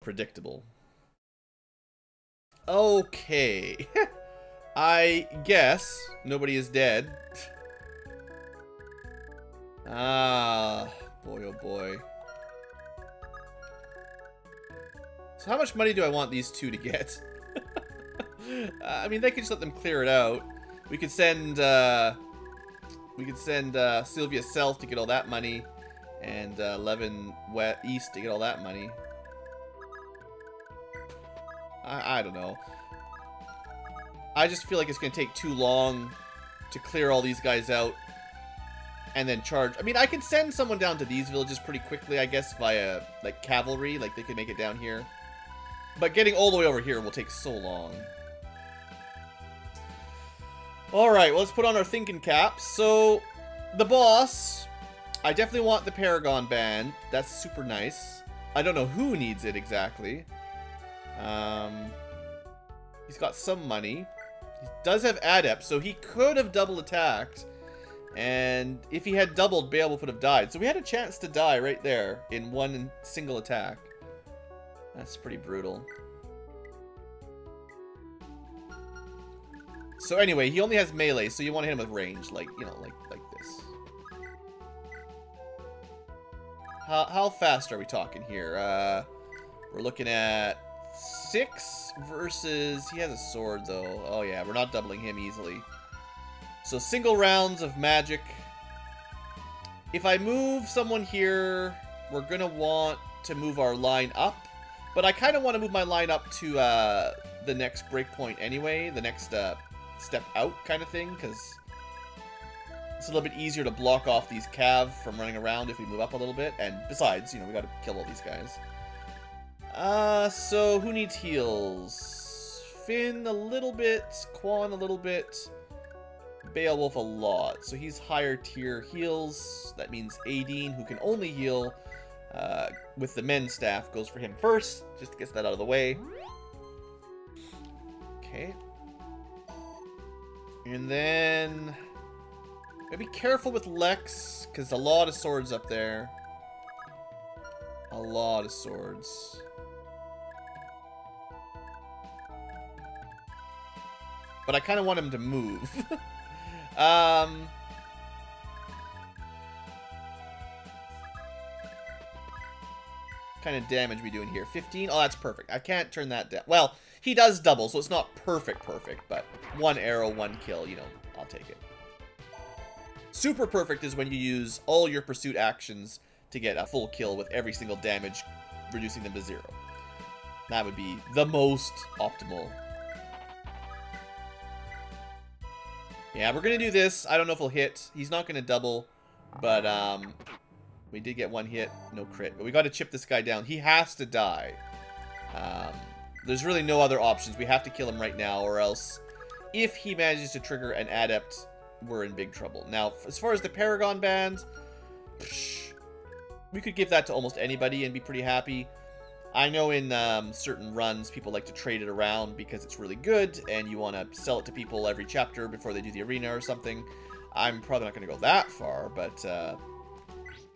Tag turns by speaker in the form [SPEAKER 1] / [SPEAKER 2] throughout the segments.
[SPEAKER 1] predictable. Okay. I guess nobody is dead. Ah, boy, oh boy. So how much money do I want these two to get? I mean, they could just let them clear it out. We could send Sylvia South to get all that money, and Levin East to get all that money. I don't know. I just feel like it's going to take too long to clear all these guys out and then charge. I mean, I can send someone down to these villages pretty quickly, I guess, via, like, cavalry. Like, they can make it down here. But getting all the way over here will take so long. Alright, well, let's put on our thinking caps. So, the boss, I definitely want the Paragon Band. That's super nice. I don't know who needs it exactly. He's got some money. He does have Adept, so he could have double attacked. And if he had doubled, Beowulf would have died. So we had a chance to die right there in one single attack. That's pretty brutal. So anyway, he only has melee, so you want to hit him with range, like, you know, like this. How fast are we talking here? We're looking at 6 versus... He has a sword, though. Oh, yeah, we're not doubling him easily. So, single rounds of magic. If I move someone here, we're going to want to move our line up. But I kind of want to move my line up to the next breakpoint anyway. The next step out kind of thing, because it's a little bit easier to block off these cav from running around if we move up a little bit. And besides, you know, we got to kill all these guys. So who needs heals? Finn a little bit, Quan a little bit, Beowulf a lot. So he's higher tier heals. That means Aideen, who can only heal with the men staff, goes for him first. Just gets that out of the way. Okay. And then gotta be careful with Lex, because a lot of swords up there. A lot of swords. But I kind of want him to move. Kind of damage we doing here? 15? Oh, that's perfect. I can't turn that down. Well, he does double, so it's not perfect, but 1 arrow, 1 kill, you know, I'll take it. Super perfect is when you use all your pursuit actions to get a full kill with every single damage, reducing them to 0. That would be the most optimal. Yeah, we're going to do this. I don't know if he'll hit. He's not going to double, but we did get 1 hit, no crit. But we got to chip this guy down. He has to die. There's really no other options. We have to kill him right now, or else if he manages to trigger an adept, we're in big trouble. Now, as far as the Paragon Band, we could give that to almost anybody and be pretty happy. I know in certain runs, people like to trade it around because it's really good, and you want to sell it to people every chapter before they do the arena or something. I'm probably not going to go that far, but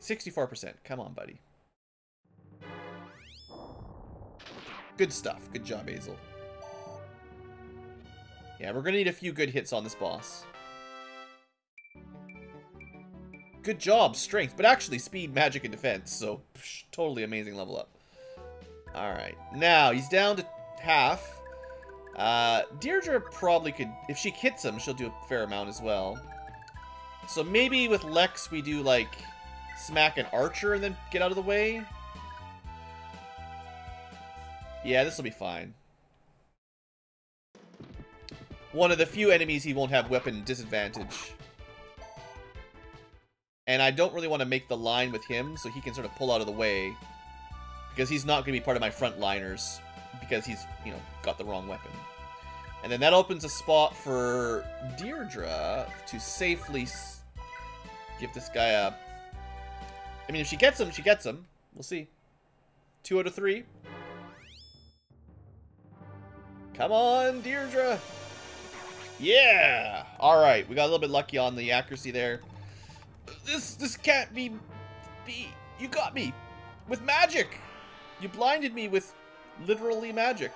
[SPEAKER 1] 64%. Come on, buddy. Good stuff. Good job, Hazel. Yeah, we're going to need a few good hits on this boss. Good job, strength, but actually speed, magic, and defense, so totally amazing level up. Alright, now he's down to half. Deirdre probably could, if she hits him, she'll do a fair amount as well. So maybe with Lex we do like smack an archer and then get out of the way. Yeah, this will be fine. One of the few enemies he won't have weapon disadvantage. And I don't really want to make the line with him, so he can sort of pull out of the way. Because he's not going to be part of my frontliners. Because he's, you know, got the wrong weapon. And then that opens a spot for Deirdre to safely give this guy a... I mean, if she gets him, she gets him. We'll see. 2 out of 3. Come on, Deirdre! Yeah! Alright, we got a little bit lucky on the accuracy there. This can't be... You got me! With magic! You blinded me with literally magic.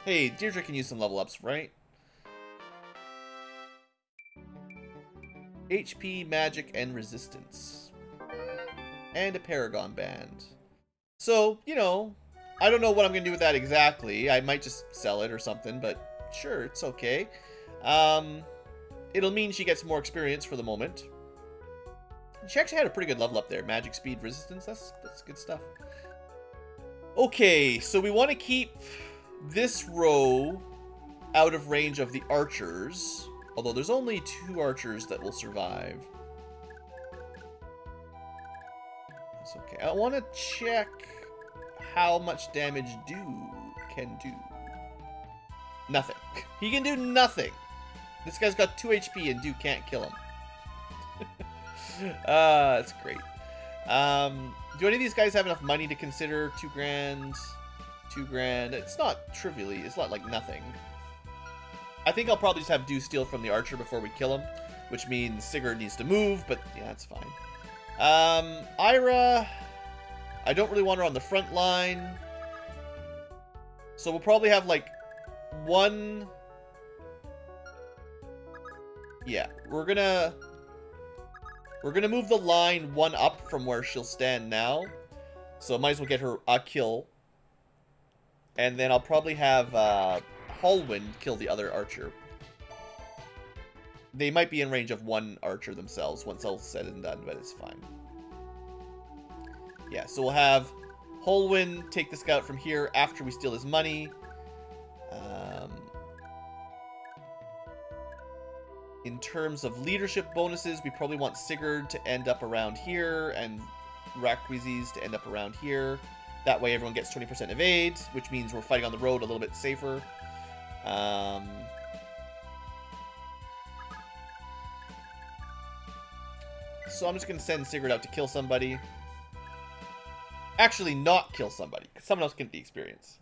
[SPEAKER 1] Hey, Deirdre can use some level ups, right? HP, magic, and resistance. And a Paragon Band. So, you know, I don't know what I'm going to do with that exactly. I might just sell it or something, but sure, it's okay. It'll mean she gets more experience for the moment. She actually had a pretty good level up there. Magic, speed, resistance. That's good stuff. Okay, so we want to keep this row out of range of the archers. Although there's only 2 archers that will survive. That's okay. I want to check how much damage can do. Nothing. He can do nothing. This guy's got 2 HP and Duke can't kill him. That's great. Do any of these guys have enough money to consider 2 grand? 2 grand. It's not trivially. It's not like nothing. I think I'll probably just have Dew steal from the archer before we kill him, which means Sigurd needs to move, but yeah, that's fine. Ira, I don't really want her on the front line. So we'll probably have like 1... Yeah, we're gonna move the line 1 up from where she'll stand now. So might as well get her a kill. And then I'll probably have Hallwind kill the other archer. They might be in range of 1 archer themselves once all said and done, but it's fine. Yeah, so we'll have Hallwind take the scout from here after we steal his money. In terms of leadership bonuses, we probably want Sigurd to end up around here and Rakwizi's to end up around here. That way everyone gets 20% evade, which means we're fighting on the road a little bit safer. So I'm just going to send Sigurd out to kill somebody. Actually, not kill somebody, because someone else can get the experience.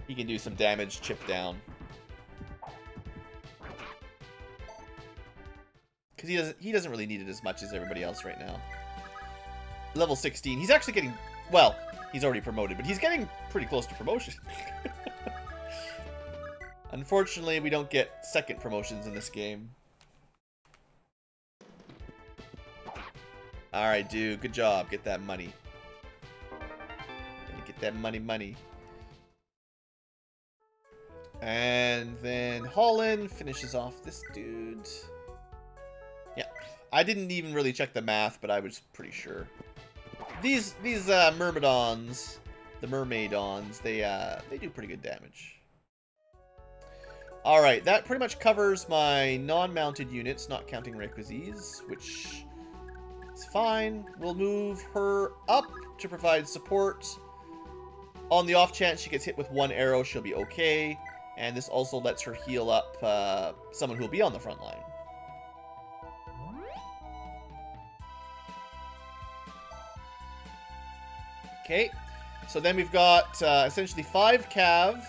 [SPEAKER 1] He can do some damage, chip down. Because he doesn't really need it as much as everybody else right now. Level 16. He's actually getting... Well, he's already promoted, but he's getting pretty close to promotion. Unfortunately, we don't get second promotions in this game. Alright, dude. Good job. Get that money. Get that money. And then Holland finishes off this dude. Yeah. I didn't even really check the math, but I was pretty sure. These Myrmidons, the Mermaidons, they do pretty good damage. Alright, that pretty much covers my non-mounted units, not counting Rayquazis, which is fine. We'll move her up to provide support. On the off chance she gets hit with 1 arrow, she'll be okay. And this also lets her heal up someone who will be on the front line. Okay, so then we've got essentially 5 Cav.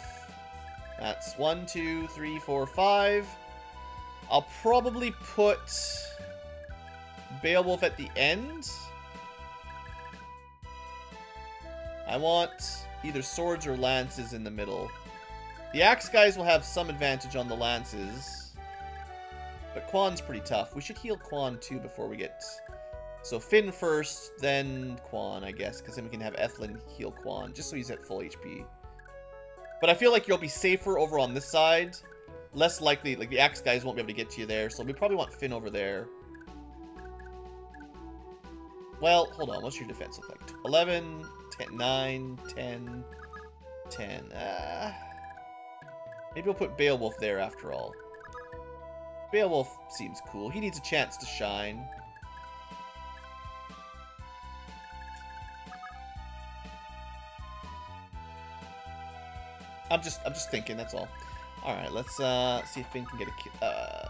[SPEAKER 1] That's 1, 2, 3, 4, 5. I'll probably put Beowulf at the end. I want either swords or lances in the middle. The axe guys will have some advantage on the lances, but Quan's pretty tough. We should heal Quan too before we get... So Finn first, then Quan, I guess, because then we can have Ethlin heal Quan, just so he's at full HP. But I feel like you'll be safer over on this side. Less likely, like the axe guys won't be able to get to you there, so we probably want Finn over there. Well, hold on, what's your defense look like? 11, 10, 9, 10, 10. Maybe we'll put Beowulf there after all. Beowulf seems cool. He needs a chance to shine. I'm just thinking, that's all. Alright, let's see if Finn can get a...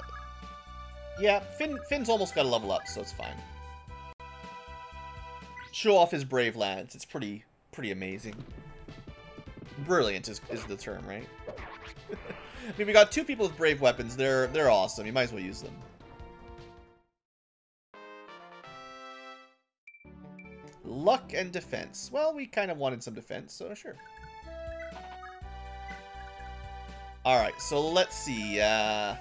[SPEAKER 1] yeah, Finn's almost got a level up, so it's fine. Show off his brave lance. It's pretty amazing. Brilliant is the term, right? I mean, we got 2 people with brave weapons. They're awesome. You might as well use them. Luck and defense. Well, we kind of wanted some defense, so sure. Alright, so let's see. Do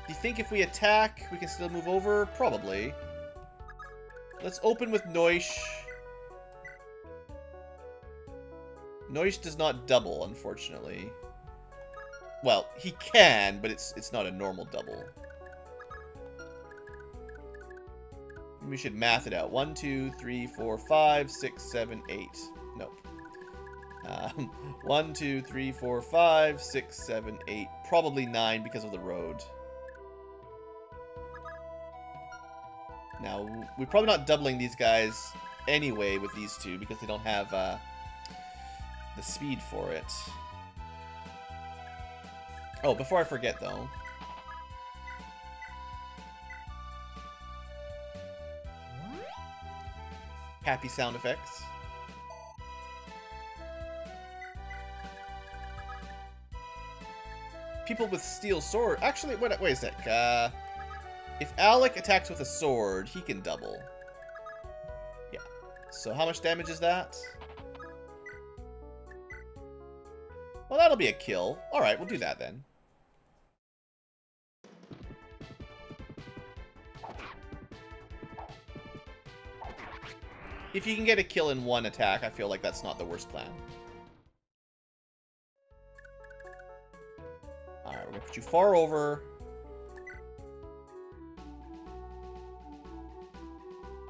[SPEAKER 1] you think if we attack, we can still move over? Probably. Let's open with Noish. Noish does not double, unfortunately. Well, he can, but it's not a normal double. We should math it out. 1, 2, 3, 4, 5, 6, 7, 8. Nope. 1, 2, 3, 4, 5, 6, 7, 8. Probably 9 because of the road. Now, we're probably not doubling these guys anyway with these two because they don't have the speed for it. Oh, before I forget, though. Happy sound effects. People with steel sword. Actually, wait a sec. If Alec attacks with a sword, he can double. Yeah. So how much damage is that? Well, that'll be a kill. Alright, we'll do that then. If you can get a kill in one attack, I feel like that's not the worst plan. Alright, we're gonna put you far over.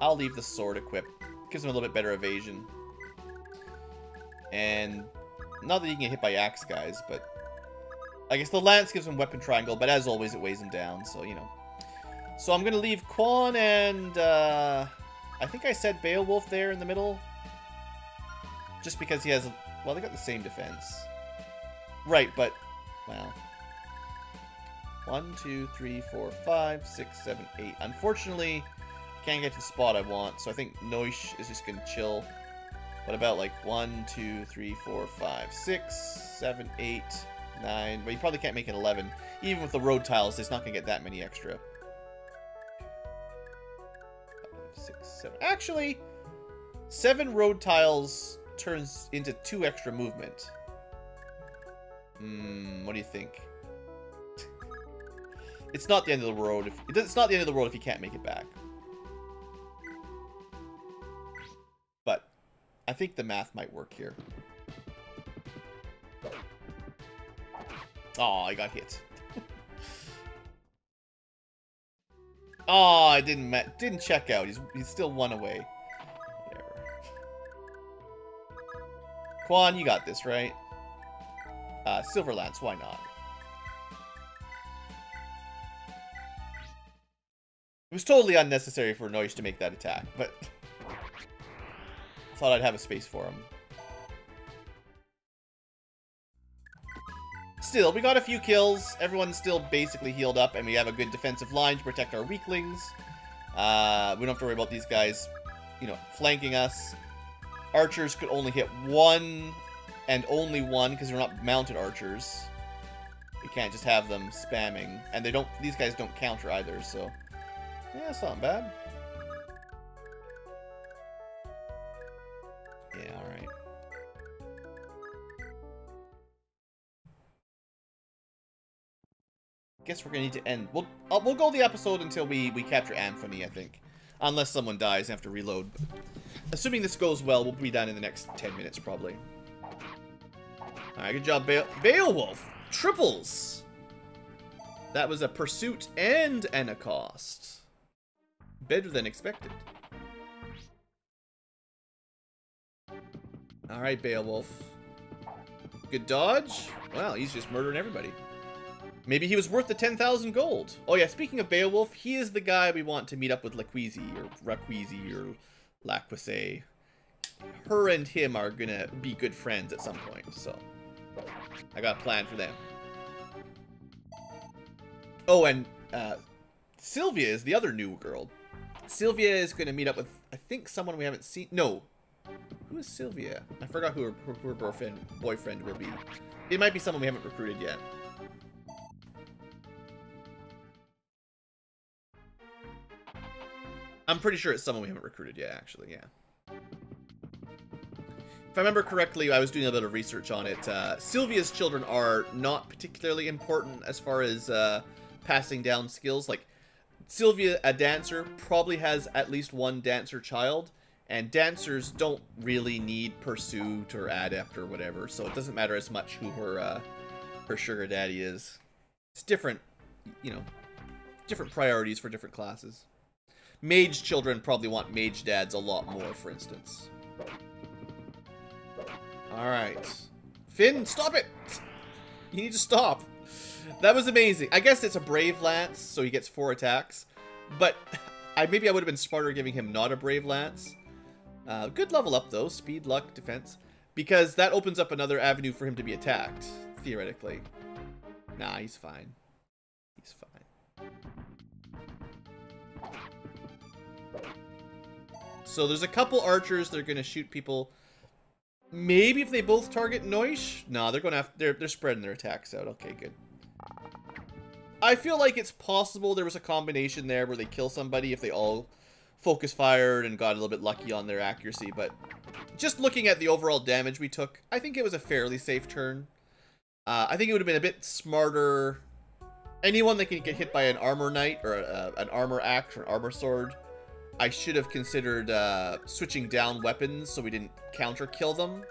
[SPEAKER 1] I'll leave the sword equipped. Gives him a little bit better evasion. And not that he can get hit by axe guys, but I guess the lance gives him weapon triangle, but as always it weighs him down, so you know. So I'm gonna leave Quan and I think I said Beowulf there in the middle. Just because he has well, they got the same defense. Right, but wow. 1, 2, 3, 4, 5, 6, 7, 8. Unfortunately, can't get to the spot I want, so I think Noish is just gonna chill. What about like 1, 2, 3, 4, 5, 6, 7, 8, 9. But you probably can't make it 11. Even with the road tiles, it's not gonna get that many extra. 5, 6, 7. Actually, 7 road tiles turns into 2 extra movement. What do you think? It's not the end of the world. It's not the end of the world if you can't make it back. But I think the math might work here. Oh, I got hit. Oh, I didn't check out. He's still 1 away. Whatever. Quan, you got this, right? Silver Lance, why not? It was totally unnecessary for Noish to make that attack, but I thought I'd have a space for him. Still, we got a few kills. Everyone's still basically healed up, and we have a good defensive line to protect our weaklings. We don't have to worry about these guys, you know, flanking us. Archers could only hit 1 and only 1 because they're not mounted archers. We can't just have them spamming, and they don't. These guys don't counter either, so yeah, it's not bad. Yeah, all right. Guess we're gonna need to end. We'll go the episode until we capture Anthony, I think, unless someone dies and have to reload. Assuming this goes well, we'll be done in the next 10 minutes probably. All right, good job, Beowulf. Triples. That was a pursuit and an accost. Better than expected. All right, Beowulf. Good dodge. Wow, he's just murdering everybody. Maybe he was worth the 10,000 gold. Oh yeah, speaking of Beowulf, he is the guy we want to meet up with Laqueezy, or Raqueezy, or Laquise. Her and him are gonna be good friends at some point, so I got a plan for them. Oh, and Sylvia is the other new girl. Sylvia is gonna meet up with, I think, someone we haven't seen. No. Who is Sylvia? I forgot who her boyfriend will be. It might be someone we haven't recruited yet. I'm pretty sure it's someone we haven't recruited yet, actually, yeah. if I remember correctly, I was doing a bit of research on it. Sylvia's children are not particularly important as far as passing down skills. Like, Sylvia, a dancer, probably has at least one dancer child, and dancers don't really need pursuit or adept or whatever, so it doesn't matter as much who her sugar daddy is. It's different, you know, different priorities for different classes. Mage children probably want mage dads a lot more, for instance. Alright. Finn, stop it! You need to stop. That was amazing. I guess it's a Brave Lance, so he gets 4 attacks. But maybe I would have been smarter giving him not a Brave Lance. Good level up, though. Speed, luck, defense. Because that opens up another avenue for him to be attacked, theoretically. Nah, he's fine. He's fine. So there's a couple archers that are going to shoot people. Maybe if they both target Noish? No, they're going to have... They're spreading their attacks out. Okay, good. I feel like it's possible there was a combination there where they kill somebody if they all focus fired and got a little bit lucky on their accuracy, but just looking at the overall damage we took, I think it was a fairly safe turn. I think it would have been a bit smarter. Anyone that can get hit by an armor knight or an armor axe or an armor sword, I should have considered switching down weapons so we didn't counter kill them.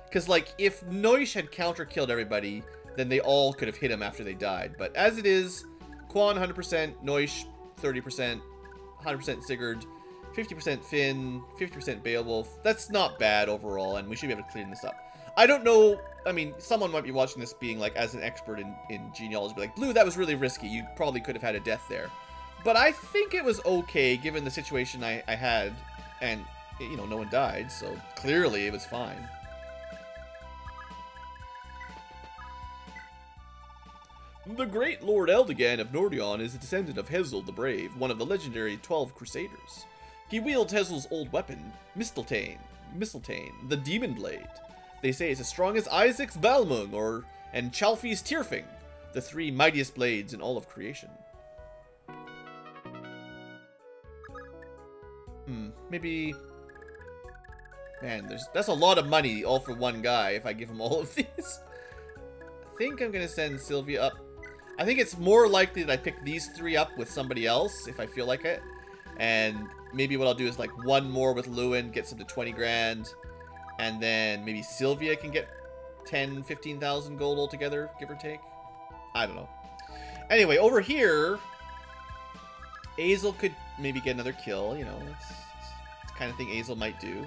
[SPEAKER 1] Because, like, if Noish had counter killed everybody, then they all could have hit him after they died. But as it is, Quan 100%, Noish 30%, 100% Sigurd, 50% Finn, 50% Beowulf. That's not bad overall, and we should be able to clean this up. I don't know, I mean, someone might be watching this being like, as an expert in genealogy, be like, Blue, that was really risky. You probably could have had a death there. But I think it was okay given the situation I had, and, you know, no one died, so clearly it was fine. The great Lord Eldegan of Nordion is a descendant of Hezel the Brave, one of the legendary 12 Crusaders. He wields Hezel's old weapon, Mistletoe, the Demon Blade. They say it's as strong as Isaac's Balmung and Chalfie's Tyrfing, the 3 mightiest blades in all of creation. Maybe... Man, that's a lot of money all for one guy if I give him all of these. I think I'm going to send Sylvia up. I think it's more likely that I pick these 3 up with somebody else if I feel like it. And maybe what I'll do is like one more with Lewin, gets him to 20 grand. And then maybe Sylvia can get 10, 15,000 gold altogether, give or take. I don't know. Anyway, over here, Azel could maybe get another kill, you know. It's the kind of thing Azel might do.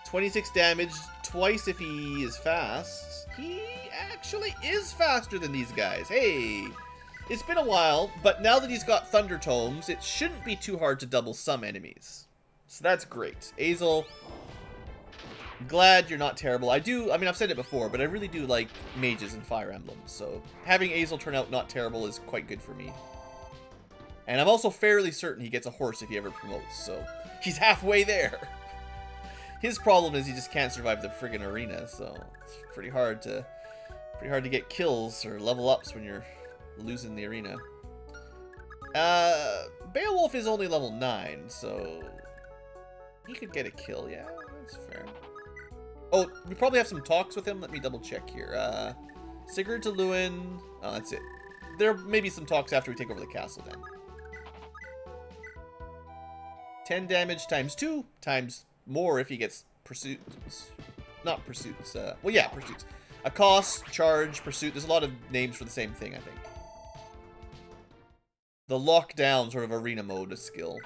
[SPEAKER 1] 26 damage, twice if he is fast. He actually is faster than these guys. Hey! It's been a while, but now that he's got Thunder Tomes, it shouldn't be too hard to double some enemies. So that's great. Azel, glad you're not terrible. I mean, I've said it before, but I really do like mages and Fire Emblems. So having Azel turn out not terrible is quite good for me. And I'm also fairly certain he gets a horse if he ever promotes, so he's halfway there. His problem is he just can't survive the friggin' arena, so it's pretty hard to get kills or level ups when you're losing the arena. Beowulf is only level 9, so he could get a kill, yeah, that's fair. Oh, we probably have some talks with him. Let me double check here. Sigurd to Lewin. Oh, that's it. There may be some talks after we take over the castle then. 10 damage times 2 times more if he gets pursuits. Not pursuits. Well, yeah, pursuits. A cost, charge, pursuit. There's a lot of names for the same thing, I think. The lockdown sort of arena mode skill.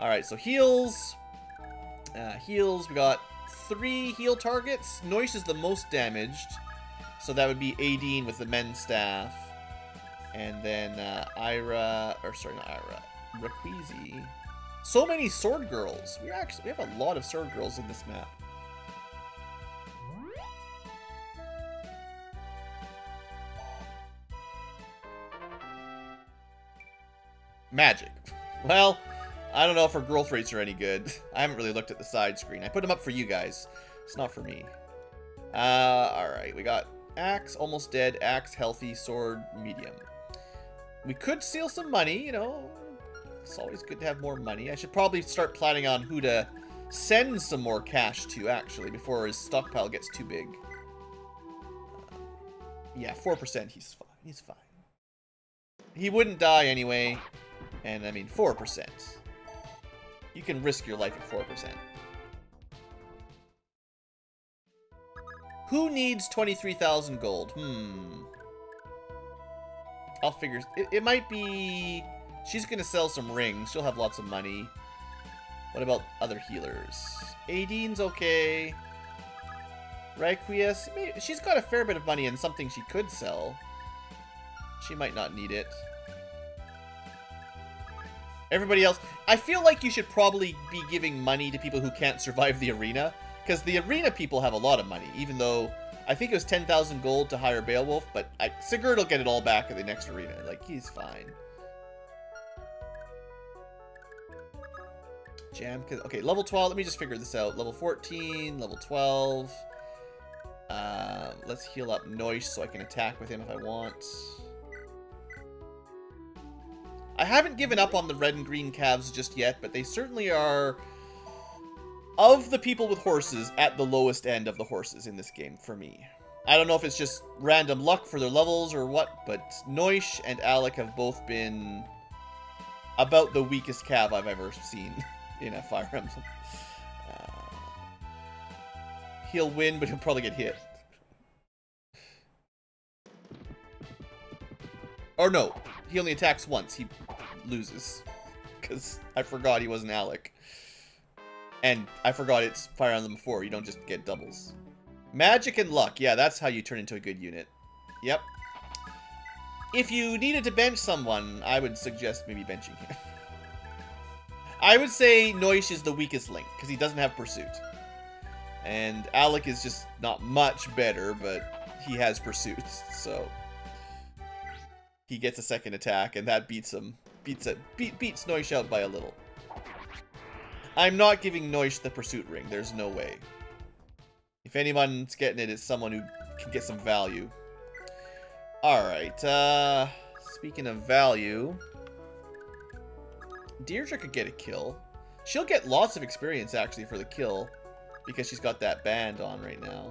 [SPEAKER 1] Alright, so heals. Heals. We got 3 heal targets. Noish is the most damaged. So that would be Aideen with the men's staff. And then Ira. Or sorry, not Ira. Requizi. So many sword girls. We have a lot of sword girls in this map. Magic. Well, I don't know if our growth rates are any good. I haven't really looked at the side screen. I put them up for you guys. It's not for me. Alright, we got axe, almost dead, axe, healthy, sword, medium. We could steal some money, you know. It's always good to have more money. I should probably start planning on who to send some more cash to, actually, before his stockpile gets too big. Yeah, 4%, he's fine. He's fine. He wouldn't die anyway. And, I mean, 4%. You can risk your life at 4%. Who needs 23,000 gold? I'll figure... It might be... She's going to sell some rings. She'll have lots of money. What about other healers? Aidine's okay. Requies... She's got a fair bit of money and something she could sell. She might not need it. Everybody else... I feel like you should probably be giving money to people who can't survive the arena. Because the arena people have a lot of money. Even though... I think it was 10,000 gold to hire Beowulf. But Sigurd will get it all back at the next arena. Like, he's fine. Jam... Okay, level 12. Let me just figure this out. Level 14. Level 12. Let's heal up Noish so I can attack with him if I want. I haven't given up on the red and green calves just yet, but they certainly are, of the people with horses, at the lowest end of the horses in this game for me. I don't know if it's just random luck for their levels or what, but Noish and Alec have both been about the weakest cav I've ever seen in a Fire Emblem. He'll win, but he'll probably get hit. Or no, he only attacks once. He loses. Because I forgot he wasn't Alec. And I forgot it's Fire Emblem 4. You don't just get doubles. Magic and luck. Yeah, that's how you turn into a good unit. Yep. If you needed to bench someone, I would suggest maybe benching him. I would say Noish is the weakest link, because he doesn't have Pursuit. And Alec is just not much better, but he has Pursuits, so... He gets a second attack, and that beats him. Beats Noish out by a little. I'm not giving Noish the Pursuit ring. There's no way. If anyone's getting it, it's someone who can get some value. Alright, speaking of value... Deirdre could get a kill. She'll get lots of experience, actually, for the kill. Because she's got that band on right now.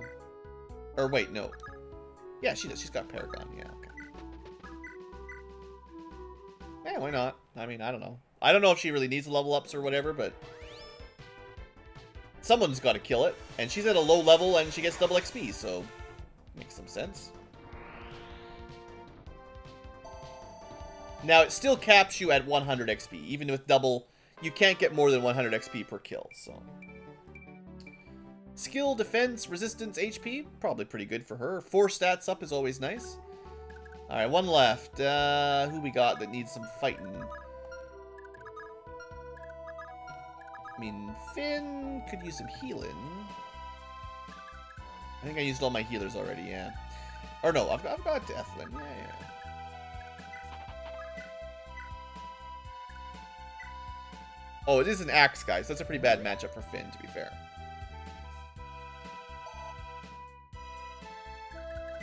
[SPEAKER 1] Or wait, no. Yeah, she does. She's got Paragon, yeah, okay. Yeah, why not? I mean, I don't know. I don't know if she really needs level ups or whatever, but... Someone's got to kill it. And she's at a low level and she gets double XP, so... Makes some sense. Now, it still caps you at 100 XP. Even with double, you can't get more than 100 XP per kill, so... Skill, defense, resistance, HP. Probably pretty good for her. 4 stats up is always nice. Alright, one left. Who we got that needs some fighting? I mean, Finn could use some healing. I think I used all my healers already, yeah. Or no, I've got Deathlin. Yeah. Oh, it is an axe, guys. That's a pretty bad matchup for Finn, to be fair.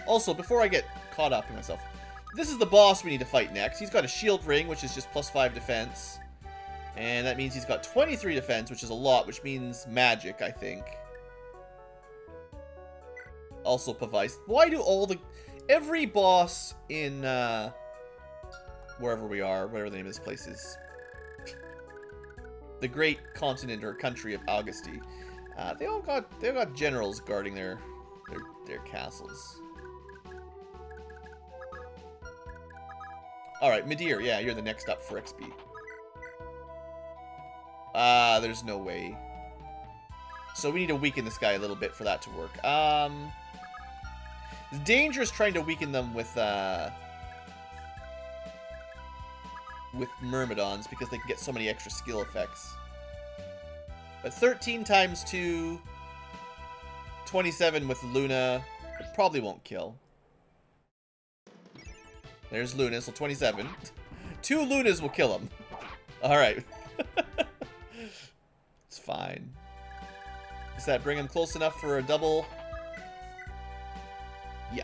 [SPEAKER 1] Also, before I get caught up in myself, this is the boss we need to fight next. He's got a shield ring, which is just +5 defense. And that means he's got 23 defense, which is a lot, which means magic, I think. Also Pavice. Why do all the... Every boss in, wherever we are, whatever the name of this place is. The great continent or country of Augusti. They all got generals guarding their castles. Alright, Midir, yeah, you're the next up for XP. There's no way. So we need to weaken this guy a little bit for that to work. It's dangerous trying to weaken them with Myrmidons because they can get so many extra skill effects. But 13 times 2, 27 with Luna, it probably won't kill. There's Luna, so 27. 2 Lunas will kill him. Alright. It's fine. Does that bring him close enough for a double? Yeah.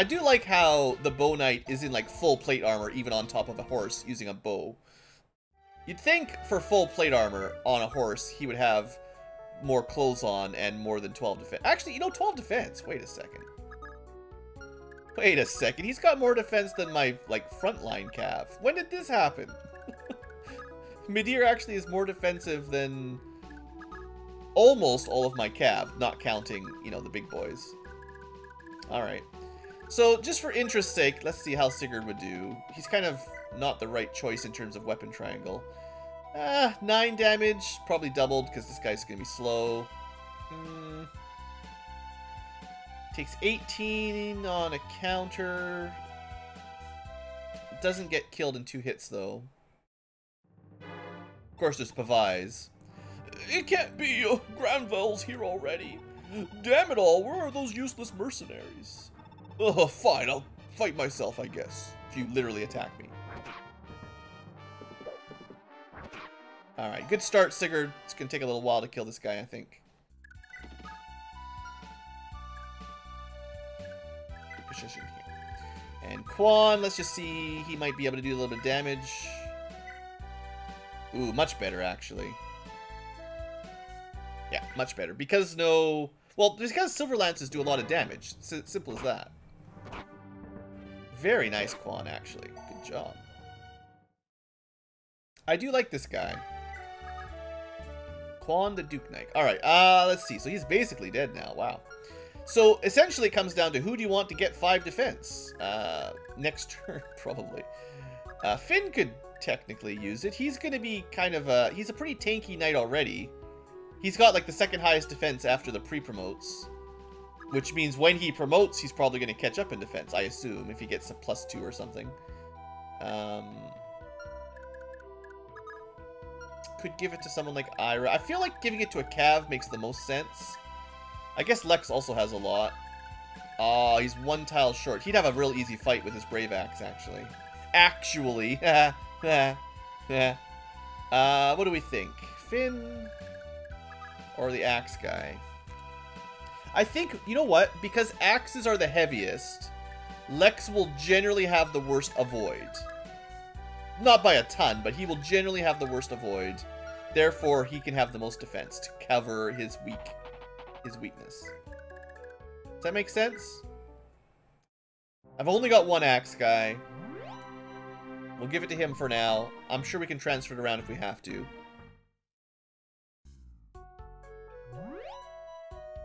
[SPEAKER 1] I do like how the bow knight is in like full plate armor, even on top of a horse using a bow. You'd think for full plate armor on a horse, he would have more clothes on and more than 12 defense. Actually, you know, 12 defense. Wait a second. Wait a second. He's got more defense than my, like, frontline cav. When did this happen? Midir actually is more defensive than almost all of my cav, not counting, you know, the big boys. Alright. So, just for interest's sake, let's see how Sigurd would do. He's kind of not the right choice in terms of weapon triangle. 9 damage, probably doubled because this guy's going to be slow. Takes 18 on a counter. Doesn't get killed in 2 hits, though. Of course, there's Pavise. It can't be! Granville's here already. Damn it all, where are those useless mercenaries? Oh, fine, I'll fight myself, I guess. If you literally attack me. Alright, good start, Sigurd. It's gonna take a little while to kill this guy, I think. Position here. And Quan, let's just see. He might be able to do a little bit of damage. Ooh, much better, actually. Yeah, much better. Because no... Well, because Silver Lances do a lot of damage. It's simple as that. Very nice, Quan, actually. Good job. I do like this guy. Quan the Duke Knight. Alright, let's see. So he's basically dead now. Wow. So, essentially it comes down to who do you want to get 5 defense? Next turn, probably. Finn could technically use it. He's going to be kind of a... He's a pretty tanky knight already. He's got, like, the 2nd highest defense after the pre-promotes. Which means when he promotes, he's probably going to catch up in defense, I assume, if he gets a +2 or something. Could give it to someone like Ira. I feel like giving it to a Cav makes the most sense. I guess Lex also has a lot. Oh, he's 1 tile short. He'd have a real easy fight with his Brave Axe, actually. Actually. What do we think? Finn? Or the Axe guy? I think, you know what? Because Axes are the heaviest, Lex will generally have the worst avoid. Not by a ton, but he will generally have the worst avoid. Therefore, he can have the most defense to cover his weakness. Does that make sense? I've only got 1 Axe guy. We'll give it to him for now. I'm sure we can transfer it around if we have to.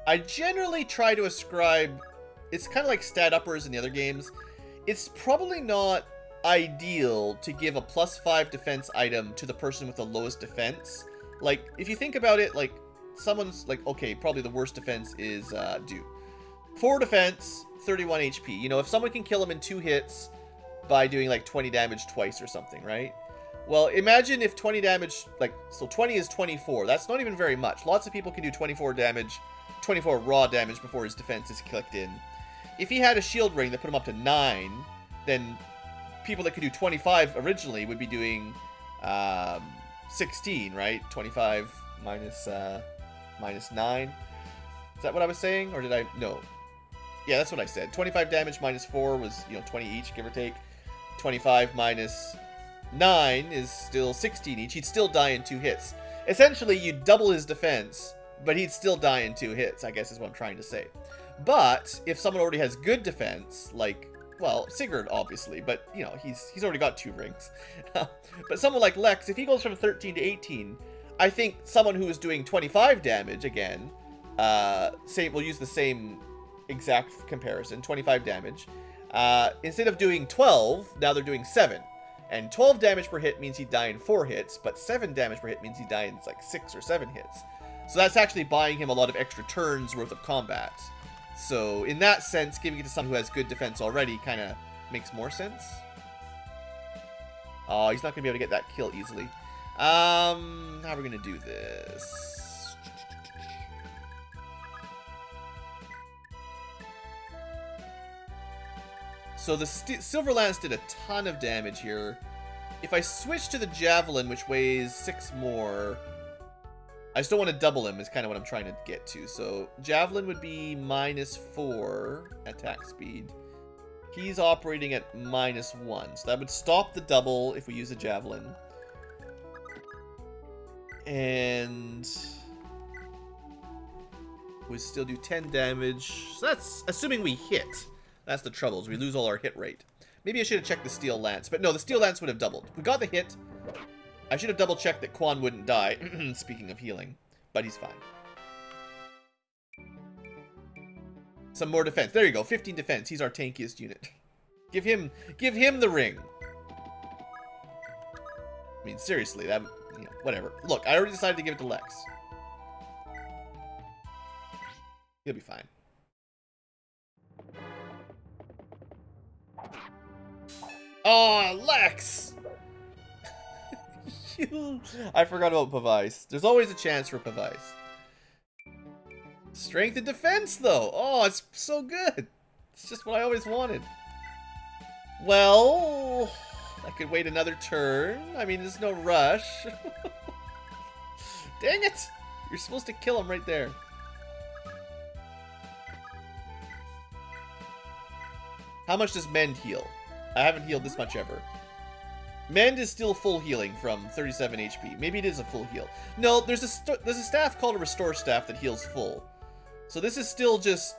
[SPEAKER 1] I generally try to ascribe... It's kind of like stat uppers in the other games. It's probably not ideal to give a +5 defense item to the person with the lowest defense. Like, if you think about it, like, someone's like, okay, probably the worst defense is Duke. 4 defense, 31 HP. You know, if someone can kill him in 2 hits by doing like 20 damage twice or something, right? Well, imagine if 20 damage, like, so 20 is 24. That's not even very much. Lots of people can do 24 damage, 24 raw damage before his defense is clicked in. If he had a shield ring that put him up to 9, then people that could do 25 originally would be doing 16, right? 25 minus 9. Is that what I was saying? Or did I... No. Yeah, that's what I said. 25 damage minus 4 was, you know, 20 each, give or take. 25 minus 9 is still 16 each. He'd still die in 2 hits. Essentially, you'd double his defense, but he'd still die in 2 hits, I guess is what I'm trying to say. But if someone already has good defense, like, well, Sigurd, obviously, but, you know, he's already got 2 rings. But someone like Lex, if he goes from 13 to 18, I think someone who is doing 25 damage, again, we'll use the same exact comparison, 25 damage. Instead of doing 12, now they're doing 7. And 12 damage per hit means he'd die in 4 hits, but 7 damage per hit means he'd die in, like, 6 or 7 hits. So that's actually buying him a lot of extra turns worth of combat. So, in that sense, giving it to someone who has good defense already kind of makes more sense. Oh, he's not going to be able to get that kill easily. How are we going to do this? So, the Silver Lance did a ton of damage here. If I switch to the Javelin, which weighs 6 more... I still want to double him is kind of what I'm trying to get to. So, Javelin would be -4 attack speed. He's operating at -1. So that would stop the double if we use a javelin. And we still do 10 damage. So that's assuming we hit. That's the trouble, is we lose all our hit rate. Maybe I should have checked the Steel Lance. But no, the Steel Lance would have doubled. We got the hit. I should have double checked that Quan wouldn't die. Speaking of healing. But he's fine. Some more defense. There you go. 15 defense. He's our tankiest unit. Give him the ring. I mean, seriously, that, you know, whatever. Look, I already decided to give it to Lex. He'll be fine. Oh, Lex! I forgot about Pavice. There's always a chance for Pavice. Strength and defense, though. Oh, it's so good. It's just what I always wanted. Well, I could wait another turn. I mean, there's no rush. Dang it! You're supposed to kill him right there. How much does Mend heal? I haven't healed this much ever. Mend is still full healing from 37 HP. Maybe it is a full heal. No, there's a staff called a Restore Staff that heals full. So this is still just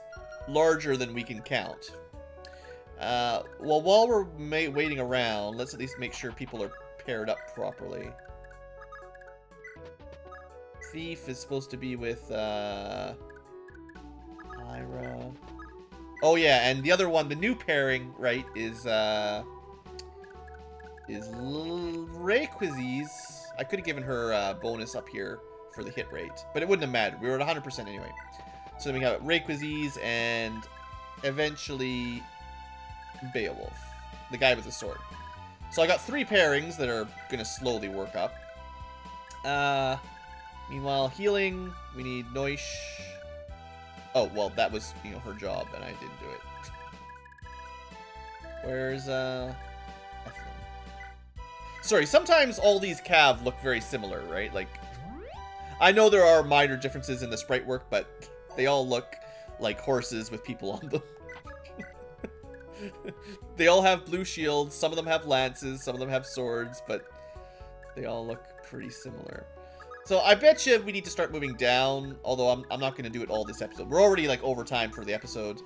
[SPEAKER 1] larger than we can count. Well, while we're waiting around, let's at least make sure people are paired up properly. Thief is supposed to be with, Ira. Oh yeah, and the other one, the new pairing, right, is Rayquizis. I could have given her a bonus up here for the hit rate, but it wouldn't have mattered. We were at 100% anyway. So then we got Rayquizis and eventually Beowulf, the guy with the sword. So I got 3 pairings that are going to slowly work up. Meanwhile, healing, we need Noish. Oh, well, that was, you know, her job, and I didn't do it. Where's, Ethlyn? Sorry, sometimes all these Cav look very similar, right? Like, I know there are minor differences in the sprite work, but they all look like horses with people on them. They all have blue shields, some of them have lances, some of them have swords, but they all look pretty similar. So I bet you we need to start moving down, although I'm not going to do it all this episode. We're already like over time for the episode.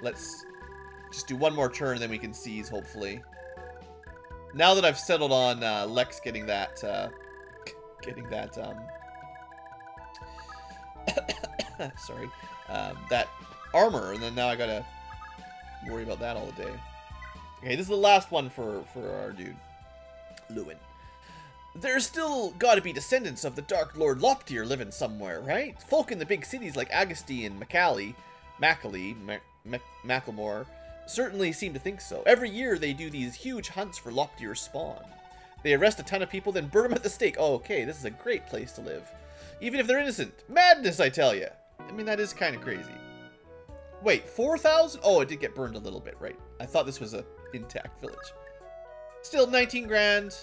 [SPEAKER 1] Let's just do one more turn, then we can seize, hopefully. Now that I've settled on Lex getting that, sorry, that armor, and then now I gotta worry about that all the day. Okay, this is the last one for our dude, Lewin. There's still gotta be descendants of the Dark Lord Loptir living somewhere, right? Folk in the big cities like Agasti and Macklemore certainly seem to think so. Every year they do these huge hunts for Loptir's spawn. They arrest a ton of people, then burn them at the stake. Oh, okay, this is a great place to live. Even if they're innocent. Madness, I tell you. I mean, that is kind of crazy. Wait, 4,000? Oh, it did get burned a little bit, right? I thought this was a intact village. Still 19 grand.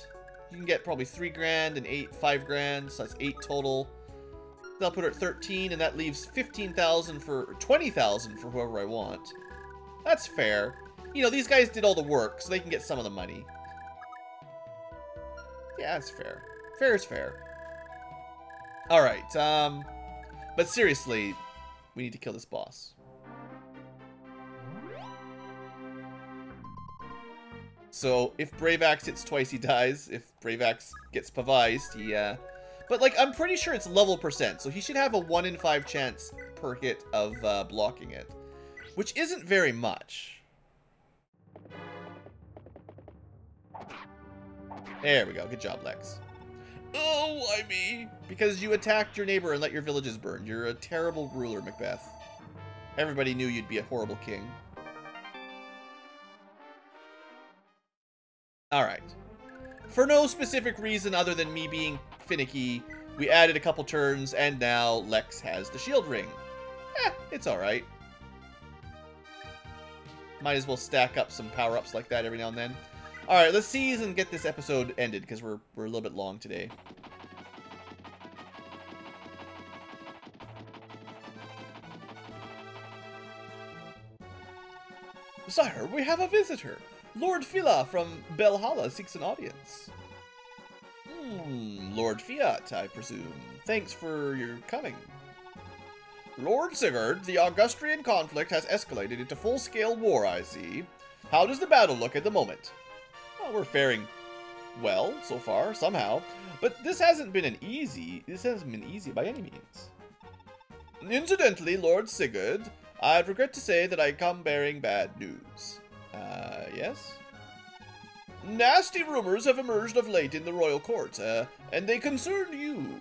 [SPEAKER 1] You can get probably 3 grand and 5 grand, so that's 8 total. I'll put her at 13, and that leaves 15,000 for 20,000 for whoever I want. That's fair. You know, these guys did all the work, so they can get some of the money. Yeah, that's fair. Fair is fair. Alright, but seriously, we need to kill this boss. So, if Brave Axe hits twice, he dies. If Brave Axe gets Pavised, he, But, like, I'm pretty sure it's level percent, so he should have a 1 in 5 chance per hit of, blocking it. Which isn't very much. There we go. Good job, Lex. Oh, why me? Because you attacked your neighbor and let your villages burn. You're a terrible ruler, Macbeth. Everybody knew you'd be a horrible king. Alright. For no specific reason other than me being finicky, we added a couple turns, and now Lex has the shield ring. It's alright. Might as well stack up some power-ups like that every now and then. Alright, let's seize and get this episode ended, because we're a little bit long today. Sire, we have a visitor. Lord Fila from Belhalla seeks an audience. Lord Fiat, I presume. Thanks for your coming. Lord Sigurd, the Augustrian conflict has escalated into full-scale war, I see. How does the battle look at the moment? Well, we're faring well so far, somehow. But this hasn't been easy by any means. Incidentally, Lord Sigurd, I regret to say that I come bearing bad news. Yes? Nasty rumors have emerged of late in the royal court, and they concern you.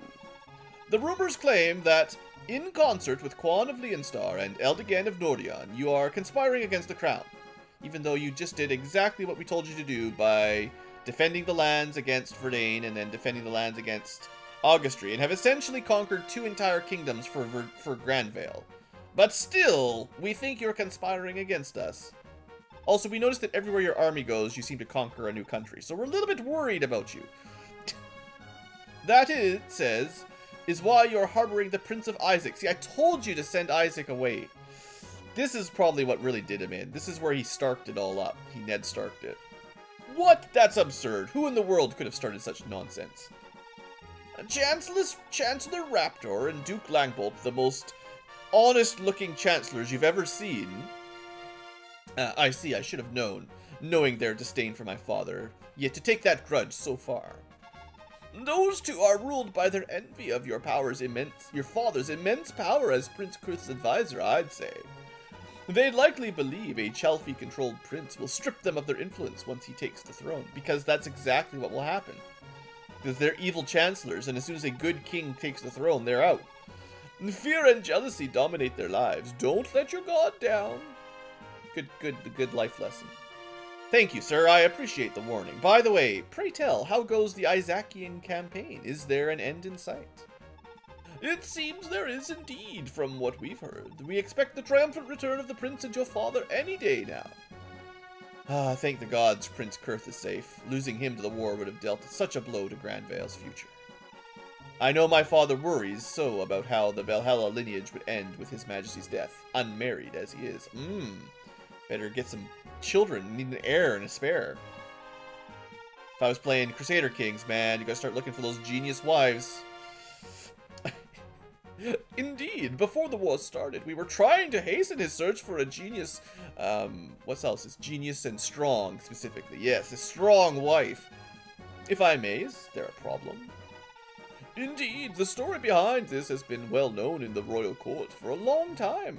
[SPEAKER 1] The rumors claim that, in concert with Quan of Leonstar and Eldigan of Nordion, you are conspiring against the crown, even though you just did exactly what we told you to do by defending the lands against Verdane and then defending the lands against Augustry, and have essentially conquered 2 entire kingdoms for Grandvale. But still, we think you're conspiring against us. Also, we noticed that everywhere your army goes, you seem to conquer a new country, so we're a little bit worried about you. That, it says, is why you're harboring the Prince of Isaac. See, I told you to send Isaac away. This is probably what really did him in. This is where he Starked it all up. He Ned Starked it. What? That's absurd. Who in the world could have started such nonsense? Chancellor Raptor and Duke Langbolt, the most honest-looking chancellors you've ever seen. I see, I should have known, knowing their disdain for my father, yet to take that grudge so far. Those 2 are ruled by their envy of your father's immense power as Prince Kurth's advisor, I'd say. They'd likely believe a Chalfie-controlled prince will strip them of their influence once he takes the throne, because that's exactly what will happen. Because they're evil chancellors, and as soon as a good king takes the throne, they're out. Fear and jealousy dominate their lives. Don't let your guard down. Good life lesson. Thank you, sir. I appreciate the warning. By the way, pray tell, how goes the Isaacian campaign? Is there an end in sight? It seems there is indeed, from what we've heard. We expect the triumphant return of the prince and your father any day now. Thank the gods Prince Kurth is safe. Losing him to the war would have dealt such a blow to Grandvale's future. I know my father worries so about how the Valhalla lineage would end with his majesty's death, unmarried as he is. Better get some children, need an heir and a spare. If I was playing Crusader Kings, man, you gotta start looking for those genius wives. Indeed, before the war started, we were trying to hasten his search for a genius, what else? It's genius and strong, specifically. Yes, a strong wife. If I may, is there a problem? Indeed, the story behind this has been well known in the royal court for a long time.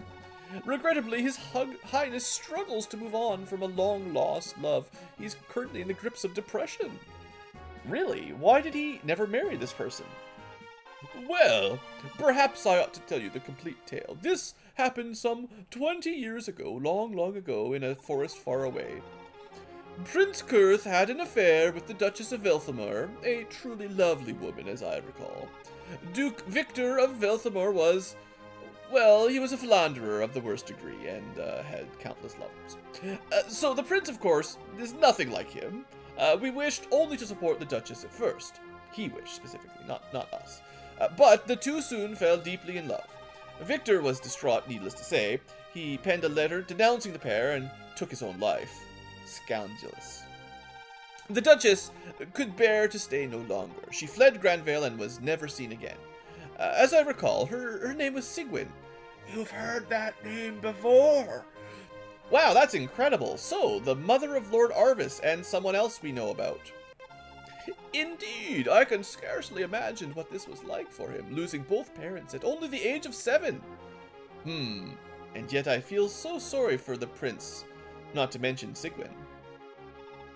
[SPEAKER 1] Regrettably, His Highness struggles to move on from a long-lost love. He's currently in the grips of depression. Really? Why did he never marry this person? Well, perhaps I ought to tell you the complete tale. This happened some 20 years ago, long ago, in a forest far away. Prince Kurth had an affair with the Duchess of Velthamar, a truly lovely woman, as I recall. Duke Victor of Velthamar was... well, he was a philanderer of the worst degree, and had countless lovers. So the prince, of course, is nothing like him. We wished only to support the Duchess at first. He wished, specifically, not us. But the two soon fell deeply in love. Victor was distraught, needless to say. He penned a letter denouncing the pair and took his own life. Scoundrelous. The Duchess could bear to stay no longer. She fled Grandvale and was never seen again. As I recall, her name was Sigwyn. You've heard that name before. Wow, that's incredible. So, the mother of Lord Arvis and someone else we know about. Indeed, I can scarcely imagine what this was like for him, losing both parents at only the age of 7. And yet I feel so sorry for the prince, not to mention Sigwyn.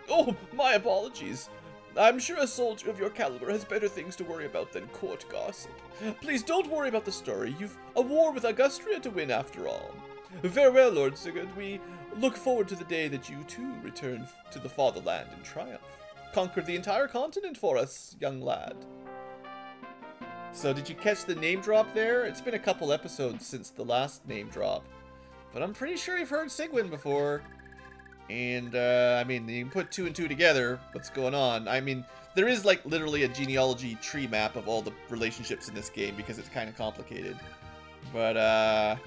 [SPEAKER 1] Oh, my apologies. I'm sure a soldier of your caliber has better things to worry about than court gossip. Please don't worry about the story. You've a war with Augustria to win after all. Farewell, Lord Sigurd. We look forward to the day that you too return to the fatherland in triumph. Conquer the entire continent for us, young lad. So did you catch the name drop there? It's been a couple episodes since the last name drop. But I'm pretty sure you've heard Sigwyn before. And, I mean, you can put 2 and 2 together. What's going on? I mean, there is, like, literally a genealogy tree map of all the relationships in this game because it's kind of complicated. But, I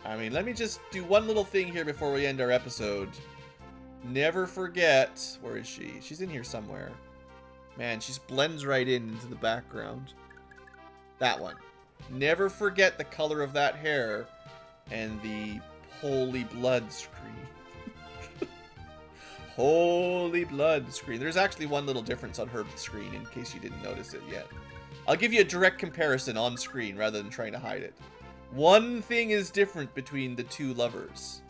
[SPEAKER 1] I mean, let me just do one little thing here before we end our episode. Never forget... Where is she? She's in here somewhere. Man, she just blends right into the background. That one. Never forget the color of that hair and the holy blood screen. Holy blood screen. There's actually one little difference on her screen in case you didn't notice it yet. I'll give you a direct comparison on screen rather than trying to hide it. One thing is different between the two lovers.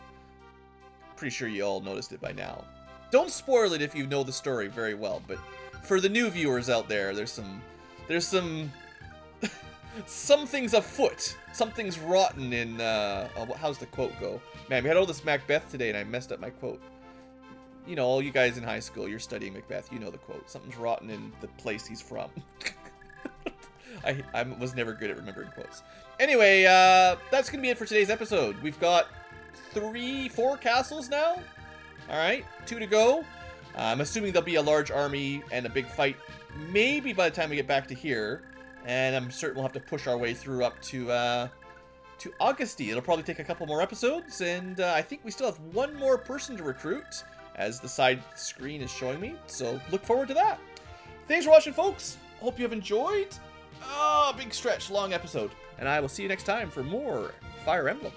[SPEAKER 1] Pretty sure you all noticed it by now. Don't spoil it if you know the story very well, but for the new viewers out there, there's some some things afoot. Something's rotten in how's the quote go? Man, we had all this Macbeth today and I messed up my quote. You know, all you guys in high school, you're studying Macbeth, you know the quote. Something's rotten in the place he's from. I was never good at remembering quotes. Anyway, that's going to be it for today's episode. We've got 4 castles now. Alright, 2 to go. I'm assuming there'll be a large army and a big fight maybe by the time we get back to here. And I'm certain we'll have to push our way through up to Augusti. It'll probably take a couple more episodes. And I think we still have 1 more person to recruit, as the side screen is showing me. So look forward to that. Thanks for watching, folks. Hope you have enjoyed. Oh, big stretch, long episode. And I will see you next time for more Fire Emblem.